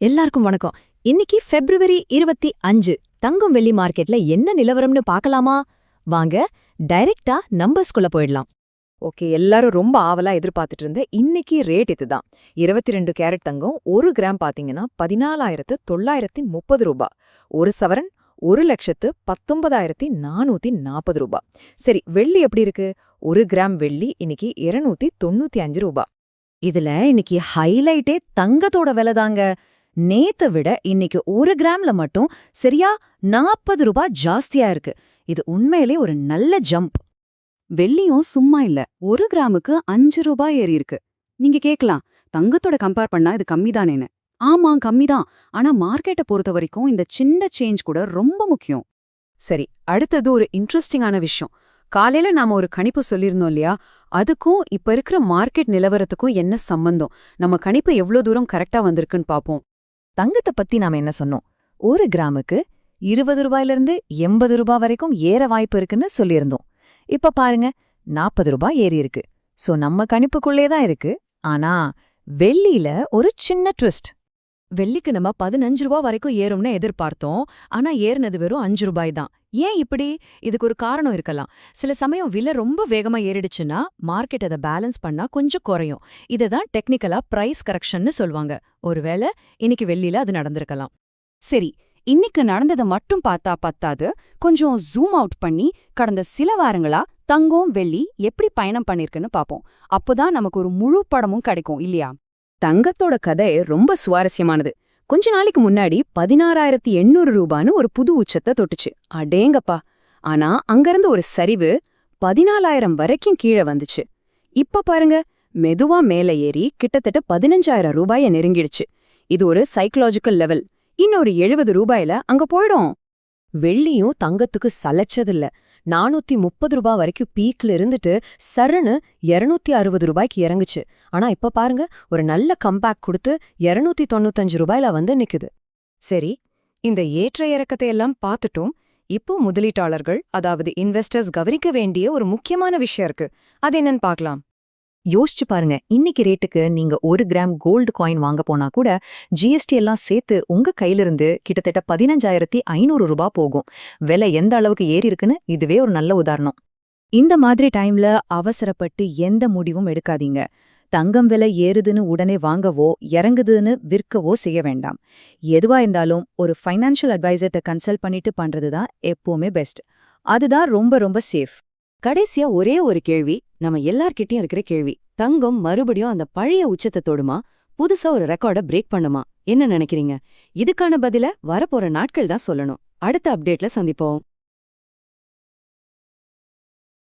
எல்லாருக்கும் வணக்கம். இன்னைக்கு February 25 தங்கம் வெள்ளி மார்க்கெட்ல என்ன நிலவரம்னு பார்க்கலாமா? வாங்க டைரக்டா நம்பர்ஸ்குள்ள போயிடலாம். ஓகே, எல்லாரும் ரொம்ப ஆவலா எதிர்பார்த்துட்டு இருந்த இன்னைக்கு ரேட் இதுதான். 22 கேரட் தங்கம் 1 கிராம் பாத்தீங்கன்னா 14,930 ரூபாய். ஒரு சவரன் 1,19,440 ரூபாய். சரி, வெள்ளி எப்படி இருக்கு? 1 கிராம் வெள்ளி இன்னைக்கு 295 ரூபாய். இதுல இன்னைக்கு ஹைலைட்டே தங்கத்தோட விலைதாங்க. நேத்தை விட இன்னைக்கு 1 கிராம்ல மட்டும் சரியா 40 ரூபாய் ஜாஸ்தியா இருக்கு. இது உண்மையிலே ஒரு நல்ல ஜம்ப். வெள்ளியும் சும்மா இல்ல, 1 கிராமுக்கு 5 ரூபாய் ஏறி இருக்கு. நீங்க கேட்கலாம், தங்கத்தோட கம்பேர் பண்ணா இது கம்மிதானேன்னு. ஆமா, கம்மிதான். ஆனா மார்க்கெட்டை பொறுத்த வரைக்கும் இந்த சின்ன சேஞ்ச் கூட ரொம்ப முக்கியம். சரி, அடுத்தது ஒரு இன்ட்ரெஸ்டிங்கான விஷயம். காலையில நாம ஒரு கணிப்பு சொல்லியிருந்தோம் இல்லையா? அதுக்கும் இப்ப இருக்கிற மார்க்கெட் நிலவரத்துக்கும் என்ன சம்பந்தம்? நம்ம கணிப்பு எவ்வளவு தூரம் கரெக்டா வந்திருக்குன்னு பாப்போம். தங்கத்தை பத்தி நாம என்ன சொன்னோம்? 1 கிராமுக்கு 20 ரூபாயிலிருந்து 80 ரூபாய் வரைக்கும் ஏற வாய்ப்பு இருக்குன்னு சொல்லியிருந்தோம். இப்ப பாருங்க, 40 ரூபாய் ஏறி இருக்கு. சோ நம்ம கணிப்புக்குள்ளே தான் இருக்கு. ஆனா வெள்ளியில ஒரு சின்ன ட்விஸ்ட். வெள்ளிக்கு நம்ம 15 ரூபாய் வரைக்கும் ஏறும்னு எதிர்பார்த்தோம். ஆனா ஏறினது வெறும் 5 ரூபாய் தான். ஏன் இப்படி? இதுக்கு ஒரு காரணம் இருக்கலாம். சில சமயம் விலை ரொம்ப வேகமா ஏறிடுச்சுன்னா மார்க்கெட் அதை பேலன்ஸ் பண்ணா கொஞ்சம் குறையும். இததான் டெக்னிக்கலா பிரைஸ் கரெக்ஷன்னு சொல்லுவாங்க. ஒருவேளை இன்னைக்கு வெள்ளியில அது நடந்திருக்கலாம். சரி, இன்னைக்கு நடந்ததை மட்டும் பார்த்தா பத்தாது. கொஞ்சம் ஜூம் அவுட் பண்ணி கடந்த சில வாரங்களா தங்கம் வெள்ளி எப்படி பயணம் பண்ணிருக்குன்னு பாப்போம். அப்போதான் நமக்கு ஒரு முழு படமும் கிடைக்கும் இல்லையா? தங்கத்தோட கதை ரொம்ப சுவாரஸ்யமானது. கொஞ்ச நாளைக்கு முன்னாடி 16,800 ரூபான்னு ஒரு புது உச்சத்தை தொட்டுச்சு. அடேங்கப்பா! ஆனா அங்கிருந்து ஒரு சரிவு 14,000 வரைக்கும் கீழே வந்துச்சு. இப்ப பாருங்க, மெதுவா மேல ஏறி கிட்டத்தட்ட 15,000 ரூபாய நெருங்கிடுச்சு. இது ஒரு சைக்கலாஜிக்கல் லெவல். இன்னொரு 70 ரூபாயில அங்க போயிடும். வெள்ளியும் தங்கத்துக்கு சலைச்சதில்ல. 430 ரூபாய் வரைக்கும் பீக்ல இருந்துட்டு சரன்னு 260 ரூபாய்க்கு இறங்குச்சு. ஆனா இப்ப பாருங்க, ஒரு நல்ல கம்பேக் கொடுத்து 295 ரூபாயில வந்து நிக்குது. சரி, இந்த ஏற்ற இறக்கத்தை எல்லாம் பார்த்துட்டோம். இப்போ முதலீட்டாளர்கள், அதாவது இன்வெஸ்டர்ஸ் கவனிக்க வேண்டிய ஒரு முக்கியமான விஷயம் இருக்கு. அது என்னன்னு பார்க்கலாம். யோசிச்சு பாருங்க, இன்னைக்கு ரேட்டுக்கு நீங்க 1 கிராம் கோல்டு காயின் வாங்க போனா கூட ஜிஎஸ்டி எல்லாம் சேர்த்து உங்க கையிலிருந்து கிட்டத்தட்ட 15,500 ரூபாய் போகும். விலை எந்த அளவுக்கு ஏறி இருக்குன்னு இதுவே ஒரு நல்ல உதாரணம். இந்த மாதிரி டைம்ல அவசரப்பட்டு எந்த முடிவும் எடுக்காதீங்க. தங்கம் விலை ஏறுதுன்னு உடனே வாங்கவோ இறங்குதுன்னு விற்கவோ செய்ய வேண்டாம். எதுவா இருந்தாலும் ஒரு ஃபைனான்ஷியல் அட்வைசர்ட்ட கன்சல்ட் பண்ணிட்டு பண்றதுதான் எப்பவுமே பெஸ்ட். அதுதான் ரொம்ப ரொம்ப சேஃப். கடைசியா ஒரே ஒரு கேள்வி, நம்ம எல்லார்கிட்டயும் இருக்கிற கேள்வி. தங்கம் மறுபடியும் அந்த பழைய உச்சத்தை தொடுமா? புதுசா ஒரு ரெக்கார்டை பிரேக் பண்ணுமா? என்ன நினைக்கிறீங்க? இதுக்கான பதில வரப்போற நாட்கள் தான் சொல்லணும். அடுத்த அப்டேட்ல சந்திப்போம்.